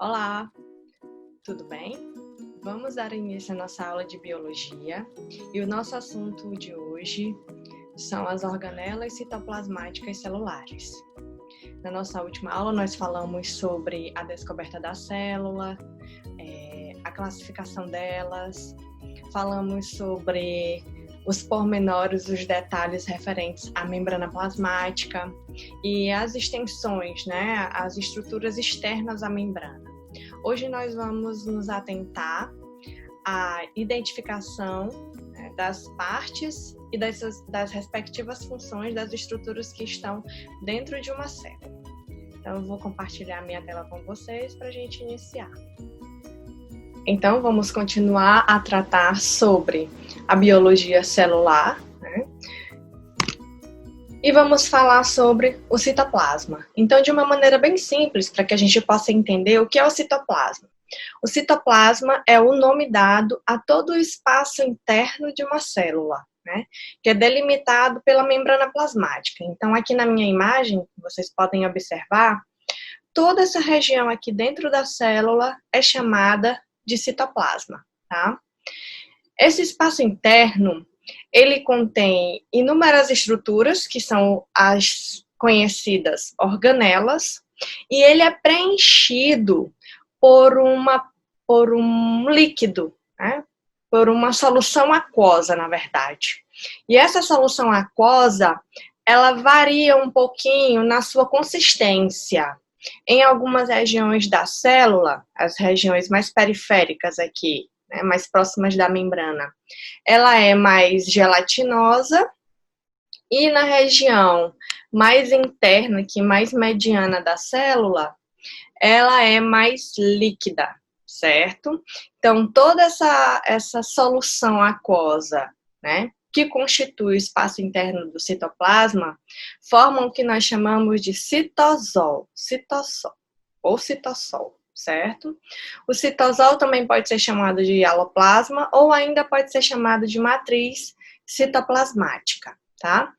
Olá, tudo bem? Vamos dar início à nossa aula de biologia e o nosso assunto de hoje são as organelas citoplasmáticas celulares. Na nossa última aula nós falamos sobre a descoberta da célula, a classificação delas, falamos sobre os pormenores, os detalhes referentes à membrana plasmática e as extensões, as estruturas externas à membrana. Hoje nós vamos nos atentar à identificação das partes e das respectivas funções das estruturas que estão dentro de uma célula. Então eu vou compartilhar minha tela com vocês para a gente iniciar. Então vamos continuar a tratar sobre a biologia celular, e vamos falar sobre o citoplasma. Então, de uma maneira bem simples, para que a gente possa entender o que é o citoplasma. O citoplasma é o nome dado a todo o espaço interno de uma célula, que é delimitado pela membrana plasmática. Então, aqui na minha imagem, vocês podem observar, toda essa região aqui dentro da célula é chamada de citoplasma, tá? Esse espaço interno, ele contém inúmeras estruturas, que são as conhecidas organelas, e ele é preenchido por um líquido, por uma solução aquosa, na verdade. E essa solução aquosa, ela varia um pouquinho na sua consistência. Em algumas regiões da célula, as regiões mais periféricas aqui, mais próximas da membrana, ela é mais gelatinosa, e na região mais interna, aqui, mais mediana da célula, ela é mais líquida, certo? Então, toda essa solução aquosa, que constitui o espaço interno do citoplasma, formam o que nós chamamos de citosol ou citossol, certo? O citosol também pode ser chamado de hialoplasma ou ainda pode ser chamado de matriz citoplasmática, tá?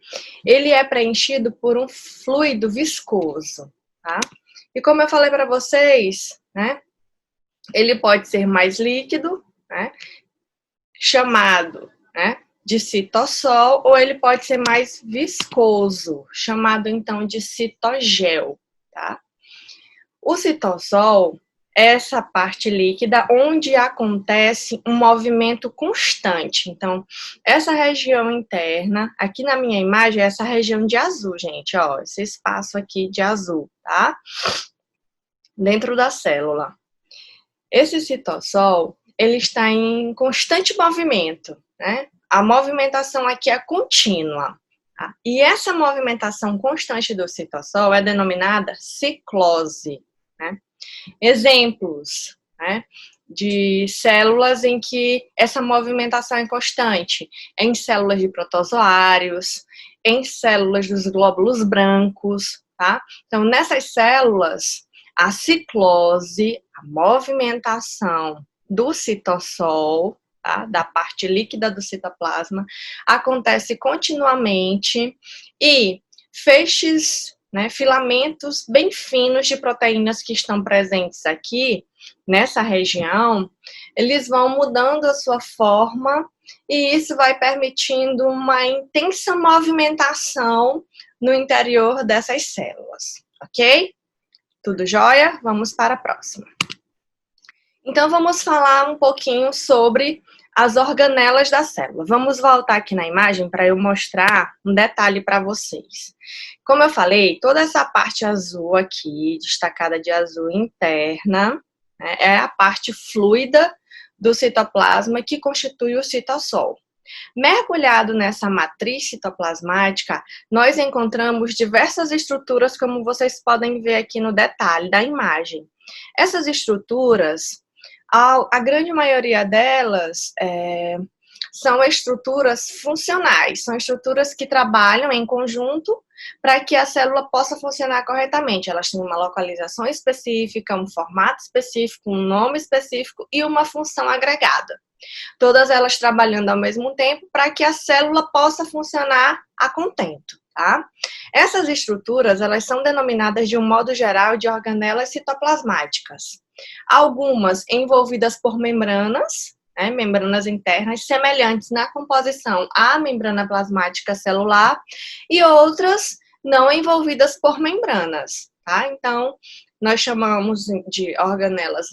Ele é preenchido por um fluido viscoso, tá? E como eu falei para vocês, ele pode ser mais líquido, chamado, de citossol, ou ele pode ser mais viscoso, chamado então de citogel, tá? O citossol é essa parte líquida onde acontece um movimento constante. Então, essa região interna, aqui na minha imagem, é essa região de azul, gente, ó, esse espaço aqui de azul, tá? Dentro da célula. Esse citossol, ele está em constante movimento, A movimentação aqui é contínua. Tá? E essa movimentação constante do citossol é denominada ciclose. Exemplos de células em que essa movimentação é constante, em células de protozoários, em células dos glóbulos brancos, tá? Então, nessas células, a ciclose, a movimentação do citossol, tá? Da parte líquida do citoplasma, acontece continuamente e feixes, filamentos bem finos de proteínas que estão presentes aqui, nessa região, eles vão mudando a sua forma e isso vai permitindo uma intensa movimentação no interior dessas células, ok? Tudo jóia? Vamos para a próxima. Então, vamos falar um pouquinho sobre as organelas da célula. Vamos voltar aqui na imagem para eu mostrar um detalhe para vocês. Como eu falei, toda essa parte azul aqui, destacada de azul interna, é a parte fluida do citoplasma que constitui o citossol. Mergulhado nessa matriz citoplasmática, nós encontramos diversas estruturas, como vocês podem ver aqui no detalhe da imagem. Essas estruturas, a grande maioria delas são estruturas funcionais, são estruturas que trabalham em conjunto para que a célula possa funcionar corretamente. Elas têm uma localização específica, um formato específico, um nome específico e uma função agregada. Todas elas trabalhando ao mesmo tempo para que a célula possa funcionar a contento, tá? Essas estruturas, elas são denominadas de um modo geral de organelas citoplasmáticas. Algumas envolvidas por membranas, né, membranas internas semelhantes na composição à membrana plasmática celular, e outras não envolvidas por membranas, tá? Então, nós chamamos de organelas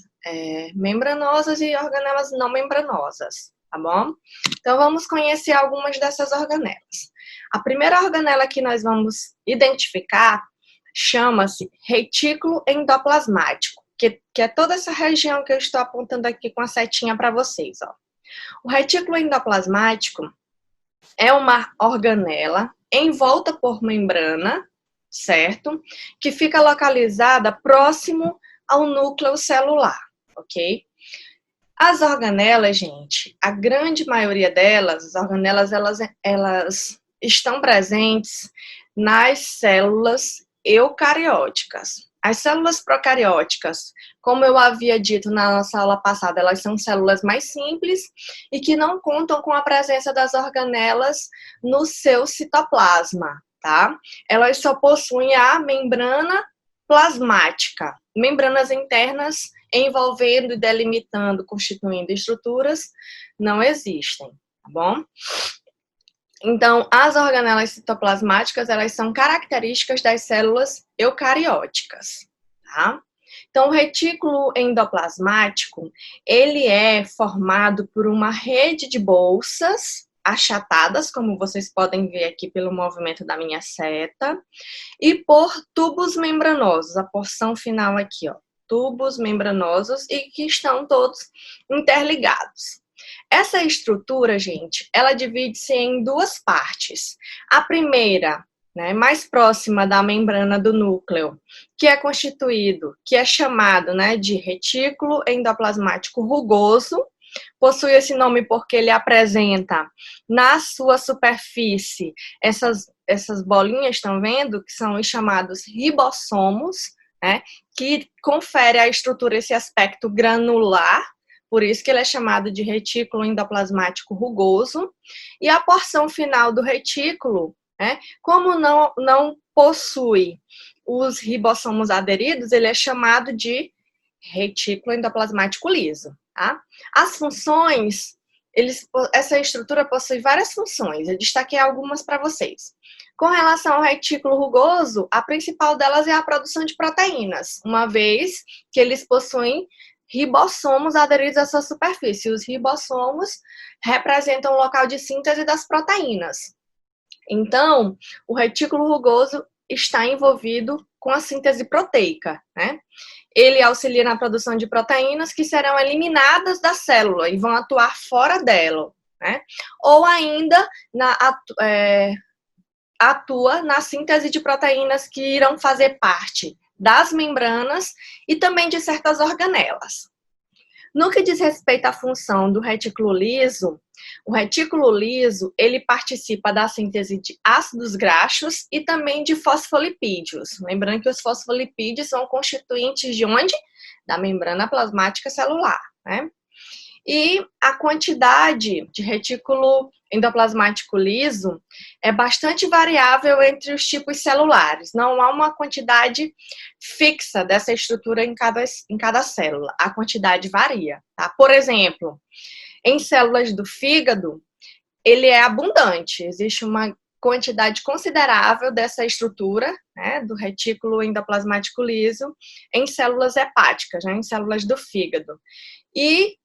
membranosas e organelas não membranosas, tá bom? Então, vamos conhecer algumas dessas organelas. A primeira organela que nós vamos identificar chama-se retículo endoplasmático, que é toda essa região que eu estou apontando aqui com a setinha para vocês, ó. O retículo endoplasmático é uma organela envolta por membrana, certo? Que fica localizada próximo ao núcleo celular, ok? As organelas, gente, a grande maioria delas, as organelas, elas estão presentes nas células eucarióticas. As células procarióticas, como eu havia dito na nossa aula passada, elas são células mais simples e que não contam com a presença das organelas no seu citoplasma, tá? Elas só possuem a membrana plasmática, membranas internas envolvendo e delimitando, constituindo estruturas, não existem, tá bom? Então, as organelas citoplasmáticas, elas são características das células eucarióticas, tá? Então, o retículo endoplasmático, ele é formado por uma rede de bolsas achatadas, como vocês podem ver aqui pelo movimento da minha seta, e por tubos membranosos, a porção final aqui, ó, tubos membranosos e que estão todos interligados. Essa estrutura, gente, ela divide-se em duas partes. A primeira, né, mais próxima da membrana do núcleo, que é chamado, né, de retículo endoplasmático rugoso. Possui esse nome porque ele apresenta na sua superfície essas bolinhas, estão vendo? Que são os chamados ribossomos, né, que confere à estrutura esse aspecto granular. Por isso que ele é chamado de retículo endoplasmático rugoso. E a porção final do retículo, né, como não possui os ribossomos aderidos, ele é chamado de retículo endoplasmático liso. Tá? As funções, essa estrutura possui várias funções. Eu destaquei algumas para vocês. Com relação ao retículo rugoso, a principal delas é a produção de proteínas, uma vez que eles possuem ribossomos aderidos à sua superfície. Os ribossomos representam o local de síntese das proteínas. Então, o retículo rugoso está envolvido com a síntese proteica, né? Ele auxilia na produção de proteínas que serão eliminadas da célula e vão atuar fora dela, né? Ou ainda atua na síntese de proteínas que irão fazer parte das membranas e também de certas organelas. No que diz respeito à função do retículo liso, o retículo liso, ele participa da síntese de ácidos graxos e também de fosfolipídios. Lembrando que os fosfolipídios são constituintes de onde? Da membrana plasmática celular, né? E a quantidade de retículo endoplasmático liso é bastante variável entre os tipos celulares. Não há uma quantidade fixa dessa estrutura em cada célula. A quantidade varia, tá? Por exemplo, em células do fígado, ele é abundante. Existe uma quantidade considerável dessa estrutura, né, do retículo endoplasmático liso, em células hepáticas, né, em células do fígado. E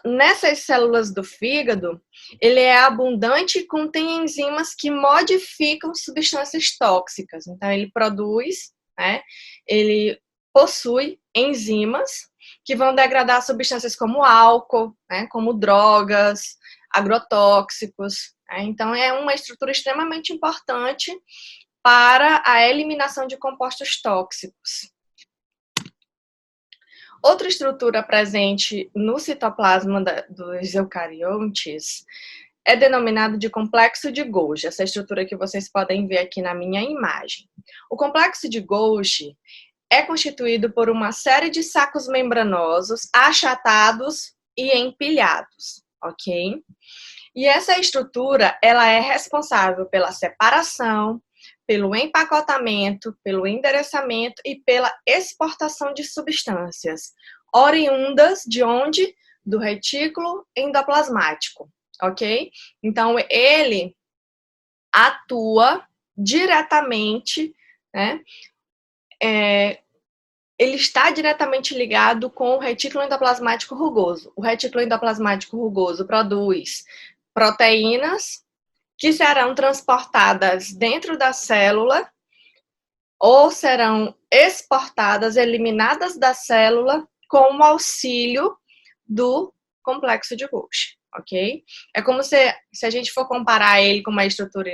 nessas células do fígado, ele é abundante e contém enzimas que modificam substâncias tóxicas. Então, ele produz, né, ele possui enzimas que vão degradar substâncias como álcool, né, como drogas, agrotóxicos. Né? Então, é uma estrutura extremamente importante para a eliminação de compostos tóxicos. Outra estrutura presente no citoplasma dos eucariontes é denominado de complexo de Golgi, essa estrutura que vocês podem ver aqui na minha imagem. O complexo de Golgi é constituído por uma série de sacos membranosos achatados e empilhados, ok? E essa estrutura, ela é responsável pela separação, pelo empacotamento, pelo endereçamento e pela exportação de substâncias, oriundas de onde? Do retículo endoplasmático, ok? Então, ele atua diretamente, né? Ele está diretamente ligado com o retículo endoplasmático rugoso. O retículo endoplasmático rugoso produz proteínas que serão transportadas dentro da célula ou serão exportadas, eliminadas da célula com o auxílio do complexo de Golgi, ok? É como se a gente for comparar ele com uma estrutura,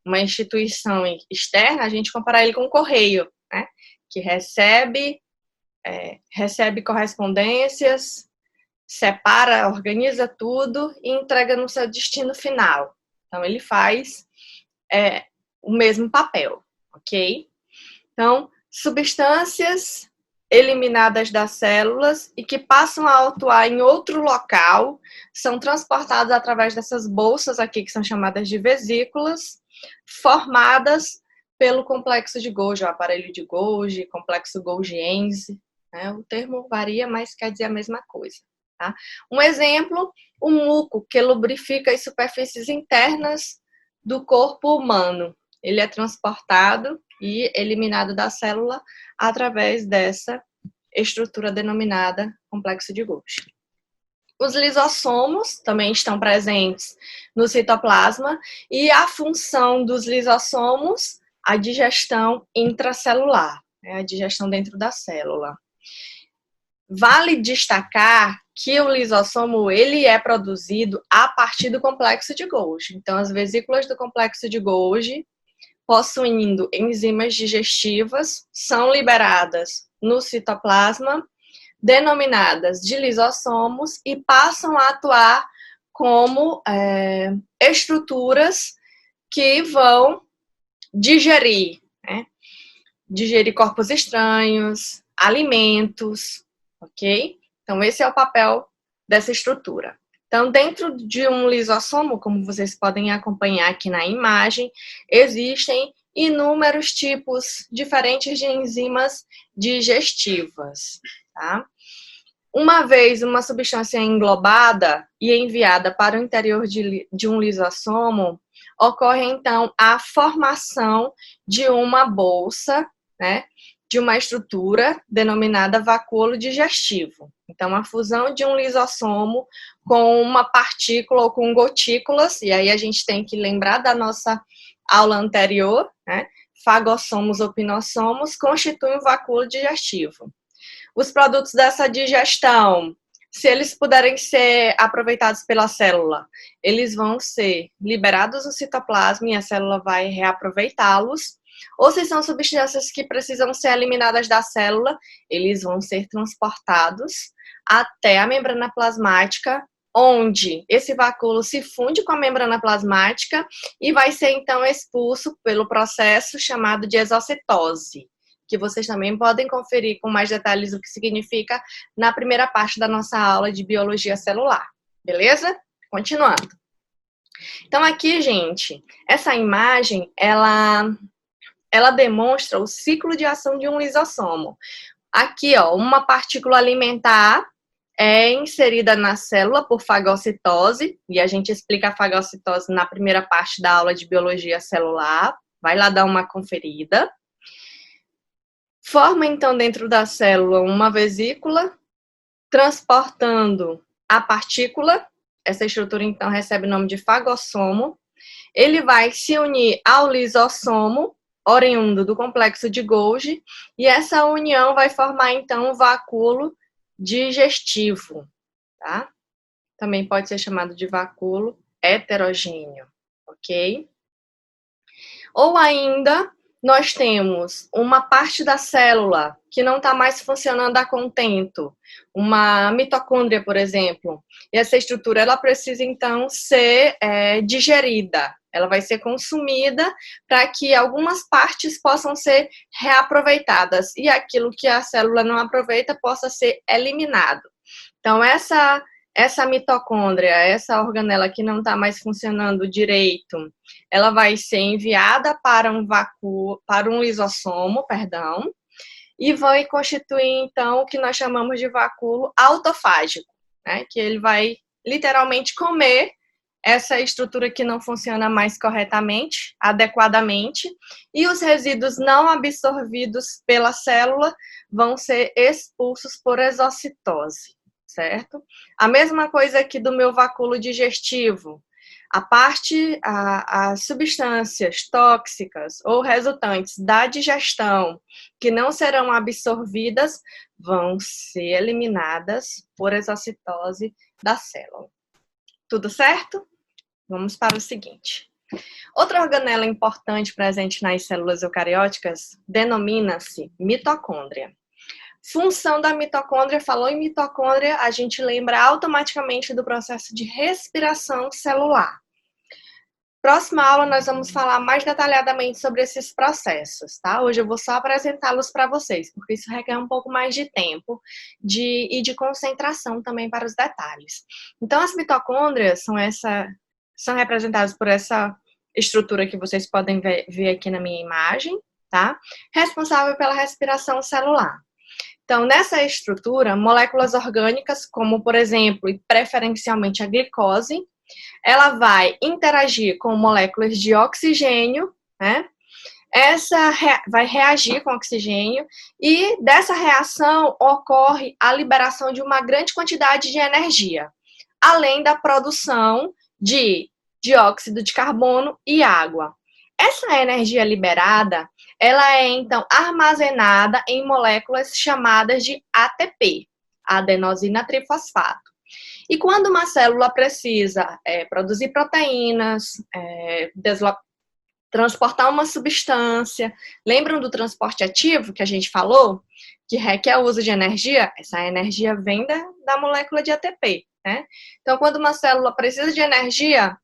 uma instituição externa, a gente comparar ele com um correio, né? Que recebe correspondências, separa, organiza tudo e entrega no seu destino final. Então, ele faz o mesmo papel, ok? Então, substâncias eliminadas das células e que passam a atuar em outro local são transportadas através dessas bolsas aqui, que são chamadas de vesículas, formadas pelo complexo de Golgi, o aparelho de Golgi, complexo golgiense, né? O termo varia, mas quer dizer a mesma coisa. Tá? Um exemplo, o muco, que lubrifica as superfícies internas do corpo humano. Ele é transportado e eliminado da célula através dessa estrutura denominada complexo de Golgi. Os lisossomos também estão presentes no citoplasma e a função dos lisossomos, a digestão intracelular, a digestão dentro da célula. Vale destacar que o lisossomo ele é produzido a partir do complexo de Golgi. Então, as vesículas do complexo de Golgi, possuindo enzimas digestivas, são liberadas no citoplasma, denominadas de lisossomos, e passam a atuar como estruturas que vão digerir, né? Digerir corpos estranhos, alimentos, ok? Então, esse é o papel dessa estrutura. Então, dentro de um lisossomo, como vocês podem acompanhar aqui na imagem, existem inúmeros tipos diferentes de enzimas digestivas, tá? Uma vez uma substância englobada e enviada para o interior de um lisossomo, ocorre, então, a formação de uma bolsa, né, de uma estrutura denominada vacúolo digestivo. Então, a fusão de um lisossomo com uma partícula ou com gotículas, e aí a gente tem que lembrar da nossa aula anterior, né, fagossomos ou pinossomos, constituem um vacúolo digestivo. Os produtos dessa digestão, se eles puderem ser aproveitados pela célula, eles vão ser liberados no citoplasma e a célula vai reaproveitá-los. Ou se são substâncias que precisam ser eliminadas da célula, eles vão ser transportados até a membrana plasmática, onde esse vacúolo se funde com a membrana plasmática e vai ser então expulso pelo processo chamado de exocitose, que vocês também podem conferir com mais detalhes o que significa na primeira parte da nossa aula de biologia celular. Beleza? Continuando. Então aqui, gente, essa imagem, ela demonstra o ciclo de ação de um lisossomo. Aqui, ó, uma partícula alimentar é inserida na célula por fagocitose, e a gente explica a fagocitose na primeira parte da aula de biologia celular. Vai lá dar uma conferida. Forma, então, dentro da célula uma vesícula, transportando a partícula. Essa estrutura, então, recebe o nome de fagossomo. Ele vai se unir ao lisossomo, oriundo do complexo de Golgi, e essa união vai formar, então, o vacúolo digestivo, tá? Também pode ser chamado de vacúolo heterogêneo, ok? Ou ainda, nós temos uma parte da célula que não está mais funcionando a contento, uma mitocôndria, por exemplo, e essa estrutura ela precisa, então, ser digerida. Ela vai ser consumida para que algumas partes possam ser reaproveitadas e aquilo que a célula não aproveita possa ser eliminado. Então, essa essa mitocôndria, essa organela que não está mais funcionando direito, ela vai ser enviada para um lisossomo, perdão, e vai constituir, então, o que nós chamamos de vacúolo autofágico, né? Que ele vai literalmente comer essa estrutura que não funciona mais corretamente, adequadamente, e os resíduos não absorvidos pela célula vão ser expulsos por exocitose, certo? A mesma coisa aqui do meu vacúolo digestivo. As substâncias tóxicas ou resultantes da digestão que não serão absorvidas vão ser eliminadas por exocitose da célula. Tudo certo? Vamos para o seguinte. Outra organela importante presente nas células eucarióticas denomina-se mitocôndria. Função da mitocôndria, falou em mitocôndria, a gente lembra automaticamente do processo de respiração celular. Próxima aula nós vamos falar mais detalhadamente sobre esses processos, tá? Hoje eu vou só apresentá-los para vocês, porque isso requer um pouco mais de tempo e de concentração também para os detalhes. Então, as mitocôndrias são representadas por essa estrutura que vocês podem ver aqui na minha imagem, tá? Responsável pela respiração celular. Então, nessa estrutura, moléculas orgânicas, como por exemplo, e preferencialmente a glicose, ela vai interagir com moléculas de oxigênio, né? Vai reagir com oxigênio e dessa reação ocorre a liberação de uma grande quantidade de energia, além da produção de dióxido de carbono e água. Essa energia liberada, ela é então armazenada em moléculas chamadas de ATP, adenosina trifosfato. E quando uma célula precisa produzir proteínas, transportar uma substância, lembram do transporte ativo que a gente falou? Que requer o uso de energia? Essa energia vem da molécula de ATP, né? Então, quando uma célula precisa de energia,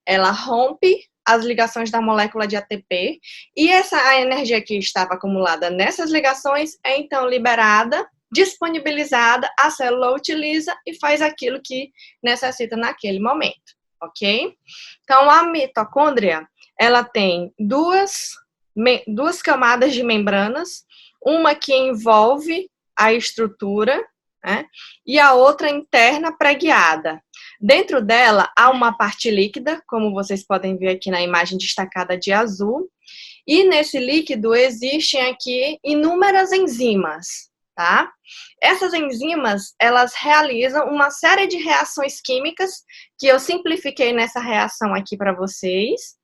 ela rompe as ligações da molécula de ATP e a energia que estava acumulada nessas ligações é então liberada, disponibilizada, a célula utiliza e faz aquilo que necessita naquele momento, ok? Então, a mitocôndria, ela tem duas camadas de membranas, uma que envolve a estrutura, né, e a outra interna preguiada. Dentro dela há uma parte líquida, como vocês podem ver aqui na imagem destacada de azul, e nesse líquido existem aqui inúmeras enzimas, tá? Essas enzimas, elas realizam uma série de reações químicas, que eu simplifiquei nessa reação aqui para vocês,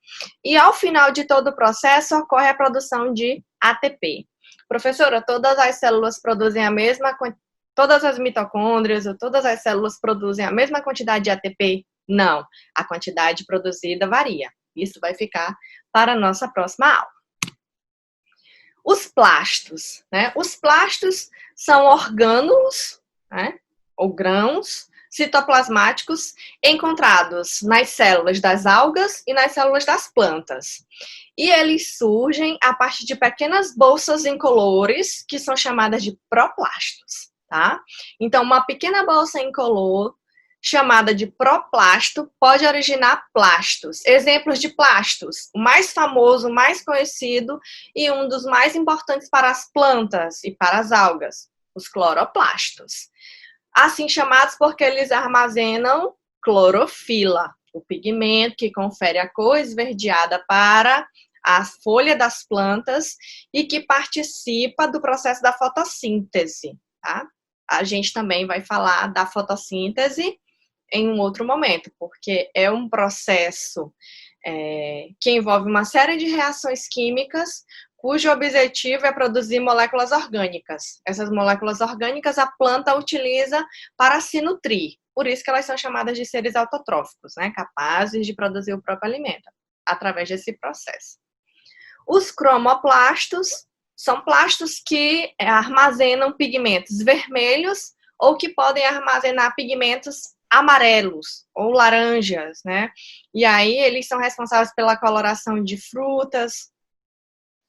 e ao final de todo o processo ocorre a produção de ATP. Professora, todas as células produzem todas as mitocôndrias ou todas as células produzem a mesma quantidade de ATP? Não, a quantidade produzida varia. Isso vai ficar para a nossa próxima aula. Os plastos, né? Os plastos são orgânulos, né, ou grãos citoplasmáticos encontrados nas células das algas e nas células das plantas. E eles surgem a partir de pequenas bolsas incolores, que são chamadas de proplastos, tá? Então, uma pequena bolsa incolor, chamada de proplasto, pode originar plastos. Exemplos de plastos: o mais famoso, o mais conhecido e um dos mais importantes para as plantas e para as algas, os cloroplastos. Assim chamados porque eles armazenam clorofila, o pigmento que confere a cor esverdeada para a folha das plantas e que participa do processo da fotossíntese, tá? A gente também vai falar da fotossíntese em um outro momento, porque é um processo que envolve uma série de reações químicas cujo objetivo é produzir moléculas orgânicas. Essas moléculas orgânicas a planta utiliza para se nutrir. Por isso que elas são chamadas de seres autotróficos, né? Capazes de produzir o próprio alimento, através desse processo. Os cromoplastos são plastos que armazenam pigmentos vermelhos ou que podem armazenar pigmentos amarelos ou laranjas, né? E aí eles são responsáveis pela coloração de frutas,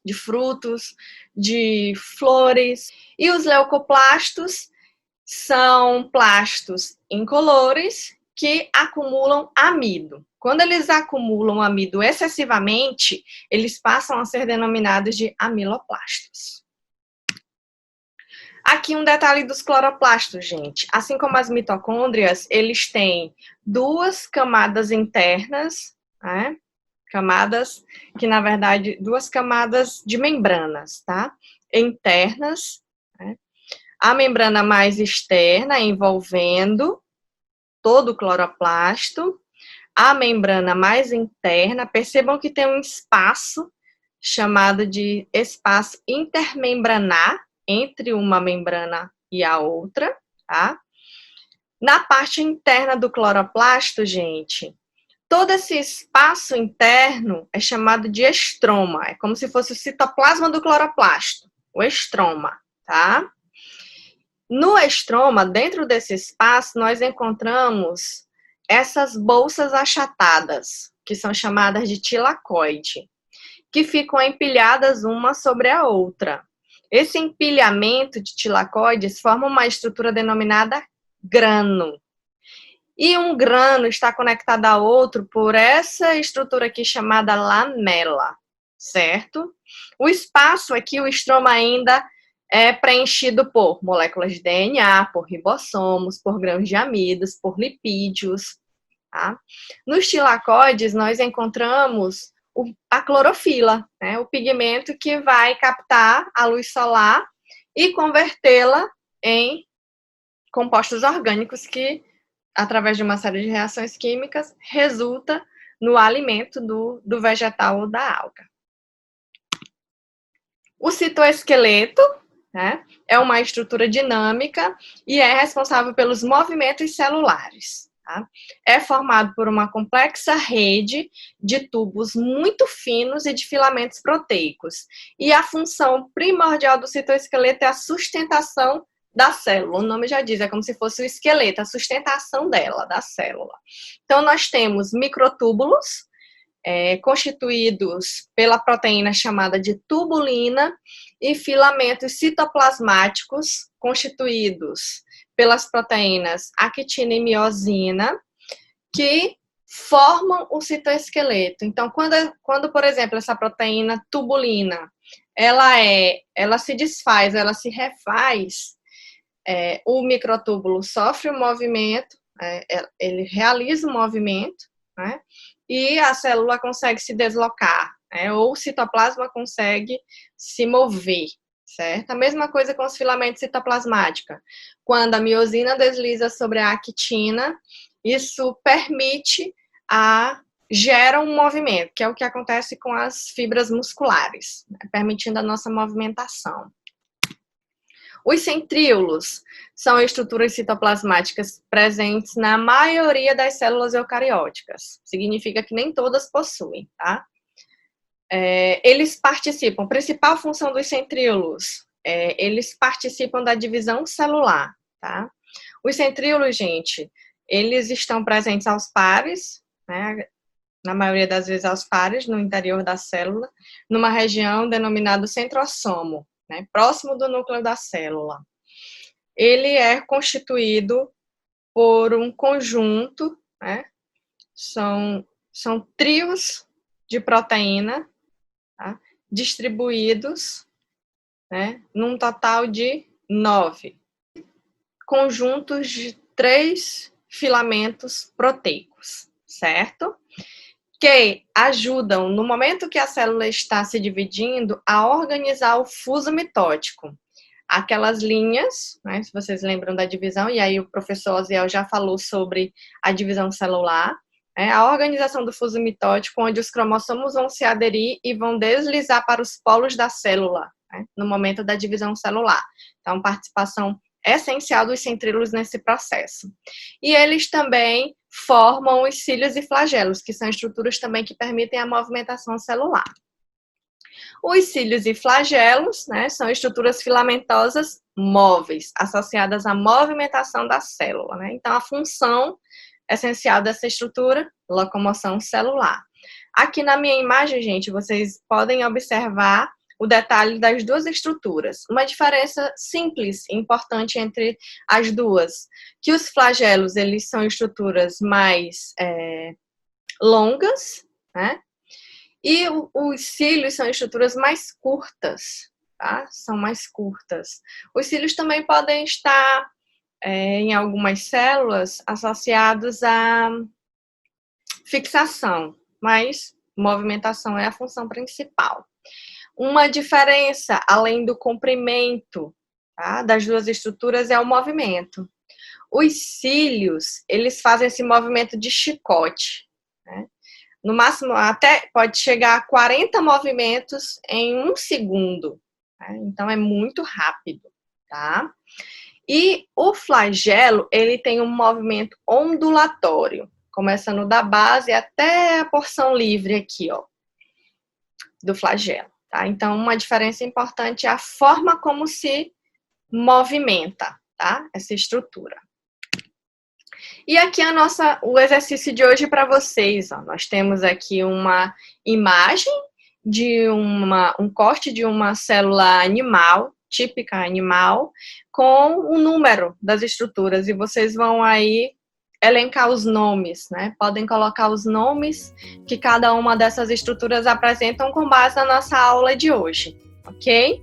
de frutos, de flores. E os leucoplastos São plastos incolores que acumulam amido. Quando eles acumulam amido excessivamente, eles passam a ser denominados de amiloplastos. Aqui um detalhe dos cloroplastos, gente. Assim como as mitocôndrias, eles têm duas camadas internas, né? Camadas que, na verdade, duas camadas de membranas, tá? Internas, né? A membrana mais externa, envolvendo todo o cloroplasto. A membrana mais interna, percebam que tem um espaço chamado de espaço intermembranar entre uma membrana e a outra, tá? Na parte interna do cloroplasto, gente, todo esse espaço interno é chamado de estroma, é como se fosse o citoplasma do cloroplasto, o estroma, tá? No estroma, dentro desse espaço, nós encontramos essas bolsas achatadas, que são chamadas de tilacoide, que ficam empilhadas uma sobre a outra. Esse empilhamento de tilacoides forma uma estrutura denominada grano. E um grano está conectado a outro por essa estrutura aqui chamada lamela, certo? O espaço aqui, o estroma ainda é preenchido por moléculas de DNA, por ribossomos, por grãos de amidos, por lipídios. Tá? Nos tilacoides, nós encontramos a clorofila, né? O pigmento que vai captar a luz solar e convertê-la em compostos orgânicos que, através de uma série de reações químicas, resulta no alimento do vegetal ou da alga. O citoesqueleto, né, é uma estrutura dinâmica e é responsável pelos movimentos celulares. Tá? É formado por uma complexa rede de tubos muito finos e de filamentos proteicos. E a função primordial do citoesqueleto é a sustentação da célula. O nome já diz, é como se fosse o esqueleto, a sustentação dela, da célula. Então, nós temos microtúbulos, constituídos pela proteína chamada de tubulina e filamentos citoplasmáticos constituídos pelas proteínas actina e miosina, que formam o citoesqueleto. Então, quando, por exemplo, essa proteína tubulina, ela se desfaz, ela se refaz, o microtúbulo sofre o movimento, ele realiza o movimento, né? E a célula consegue se deslocar, né? Ou o citoplasma consegue se mover, certo? A mesma coisa com os filamentos citoplasmáticos. Quando a miosina desliza sobre a actina, isso gera um movimento, que é o que acontece com as fibras musculares, né? Permitindo a nossa movimentação. Os centríolos são estruturas citoplasmáticas presentes na maioria das células eucarióticas. Significa que nem todas possuem, tá? Eles participam, a principal função dos centríolos, eles participam da divisão celular, tá? Os centríolos, gente, eles estão presentes aos pares, né? Na maioria das vezes aos pares, no interior da célula, numa região denominada centrosomo, né, próximo do núcleo da célula. Ele é constituído por um conjunto, né, são trios de proteína, tá, distribuídos, né, num total de 9 conjuntos de 3 filamentos proteicos, certo? Que ajudam, no momento que a célula está se dividindo, a organizar o fuso mitótico. Aquelas linhas, né, se vocês lembram da divisão, e aí o professor Oziel já falou sobre a divisão celular, a organização do fuso mitótico, onde os cromossomos vão se aderir e vão deslizar para os polos da célula, né, no momento da divisão celular. Então, participação essencial dos centríolos nesse processo. E eles também formam os cílios e flagelos, que são estruturas também que permitem a movimentação celular. Os cílios e flagelos, né, são estruturas filamentosas móveis, associadas à movimentação da célula, né? Então, a função essencial dessa estrutura, locomoção celular. Aqui na minha imagem, gente, vocês podem observar o detalhe das duas estruturas. Uma diferença simples e importante entre as duas, que os flagelos, eles são estruturas mais longas, né? E os cílios são estruturas mais curtas, tá? São mais curtas. Os cílios também podem estar, em algumas células, associados à fixação, mas movimentação é a função principal. Uma diferença, além do comprimento, tá, das duas estruturas, é o movimento. Os cílios, eles fazem esse movimento de chicote, né? No máximo, até pode chegar a 40 movimentos em 1 segundo. Né? Então, é muito rápido, tá? E o flagelo, ele tem um movimento ondulatório, começando da base até a porção livre aqui, ó, do flagelo, tá? Então, uma diferença importante é a forma como se movimenta, tá? Essa estrutura. E aqui o exercício de hoje para vocês, ó. Nós temos aqui uma imagem de um corte de uma célula animal, típica animal, com o número das estruturas. E vocês vão aí elencar os nomes, né? Podem colocar os nomes que cada uma dessas estruturas apresentam com base na nossa aula de hoje, ok?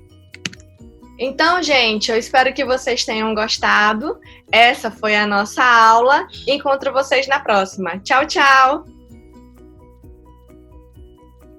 Então, gente, eu espero que vocês tenham gostado. Essa foi a nossa aula. Encontro vocês na próxima. Tchau, tchau!